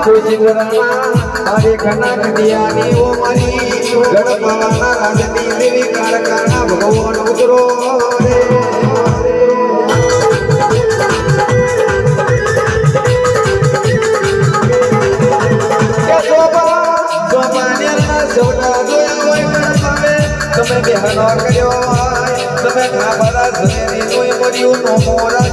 ખુશી કરાણા અરે ઘના કડિયાની ઓ મારી ગણપાવાના રાજની દેવી કાળકાના ભગવાન ઉતરો રે તમે બેહનો કર્યો તમે ઘણા બધા જનેરી જોઈ મળ્યું નો મોરા